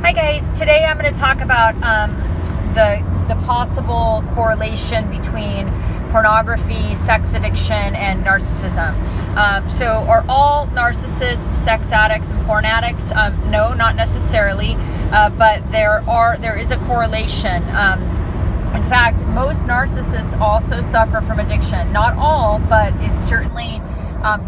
Hi guys, today I'm going to talk about the possible correlation between pornography, sex addiction, and narcissism. So are all narcissists sex addicts and porn addicts? No, not necessarily, but there is a correlation. In fact, most narcissists also suffer from addiction. Not all, but it certainly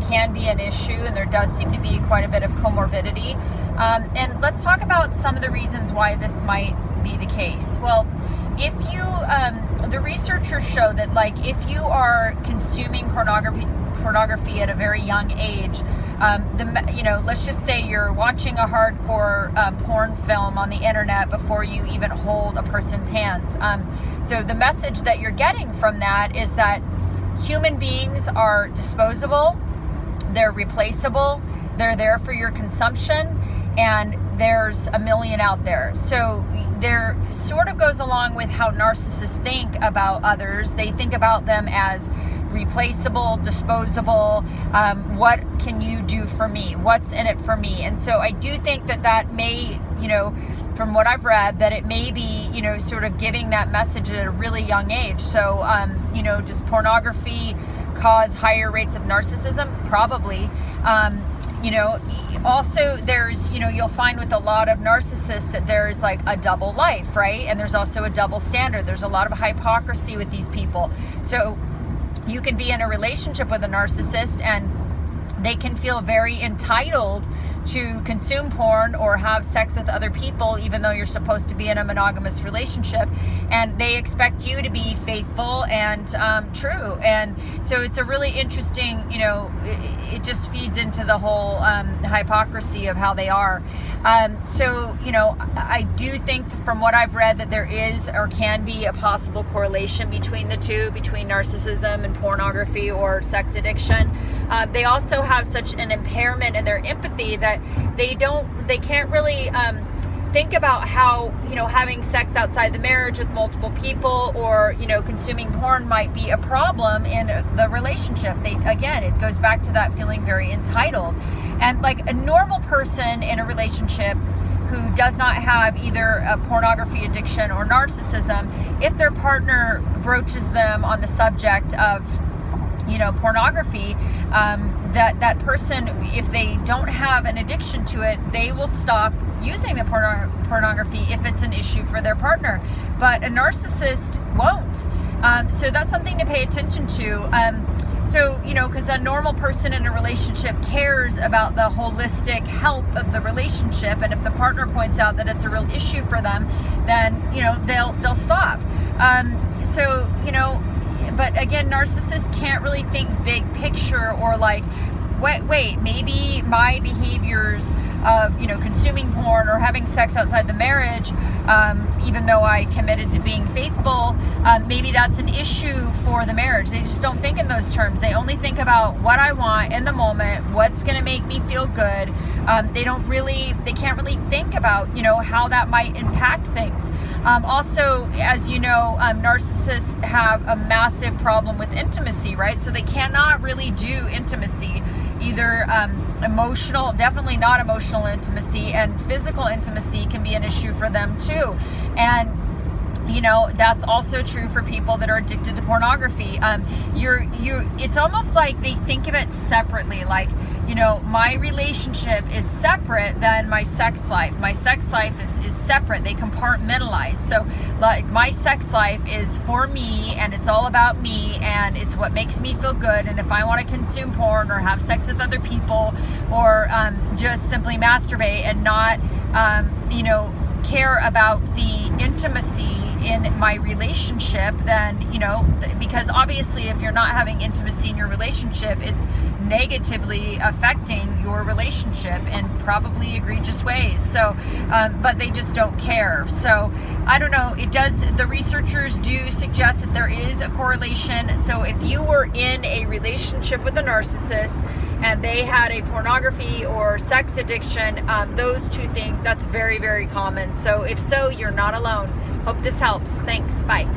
can be an issue, and there does seem to be quite a bit of comorbidity. And let's talk about some of the reasons why this might be the case. Well, if you, the researchers show that, like, if you are consuming pornography at a very young age, let's just say you're watching a hardcore porn film on the internet before you even hold a person's hands. So the message that you're getting from that is that human beings are disposable, they're replaceable, they're there for your consumption, and there's a million out there. So there sort of goes along with how narcissists think about others. They think about them as replaceable, disposable. What can you do for me? What's in it for me? And so I do think that may, from what I've read, that it may be, sort of giving that message at a really young age. So, does pornography cause higher rates of narcissism? Probably. Also there's, you'll find with a lot of narcissists that there's like a double life, right? And there's also a double standard. There's a lot of hypocrisy with these people. So you can be in a relationship with a narcissist and they can feel very entitled to consume porn or have sex with other people, even though you're supposed to be in a monogamous relationship, and they expect you to be faithful and true. And so it's a really interesting, it just feeds into the whole hypocrisy of how they are. I do think from what I've read that there is or can be a possible correlation between the two, between narcissism and pornography or sex addiction. They also have such an impairment in their empathy that they can't really think about how, having sex outside the marriage with multiple people or, consuming porn might be a problem in the relationship. It goes back to that feeling very entitled. And like a normal person in a relationship who does not have either a pornography addiction or narcissism, if their partner broaches them on the subject of pornography, that person, if they don't have an addiction to it, they will stop using the pornography if it's an issue for their partner. But a narcissist won't. So that's something to pay attention to. Because a normal person in a relationship cares about the holistic health of the relationship, and if the partner points out that it's a real issue for them, then they'll stop. But again, narcissists can't really think big picture or like, wait, maybe my behaviors of, consuming porn or having sex outside the marriage, even though I committed to being faithful, maybe that's an issue for the marriage. They just don't think in those terms. They only think about what I want in the moment, what's going to make me feel good. They can't really think about, how that might impact things. Also, as you know, narcissists have a massive problem with intimacy, right? So they cannot really do intimacy, either emotional, definitely not emotional intimacy, and physical intimacy can be an issue for them too. And that's also true for people that are addicted to pornography. It's almost like they think of it separately. Like, my relationship is separate than my sex life. My sex life is separate. They compartmentalize. So like my sex life is for me and it's all about me and it's what makes me feel good. And if I want to consume porn or have sex with other people or just simply masturbate and not, care about the intimacy in my relationship, then, because obviously if you're not having intimacy in your relationship, it's negatively affecting your relationship in probably egregious ways. So, but they just don't care. So I don't know. The researchers do suggest that there is a correlation. So if you were in a relationship with a narcissist and they had a pornography or sex addiction, those two things, that's very, very common. So if so, you're not alone. Hope this helps. Thanks. Bye.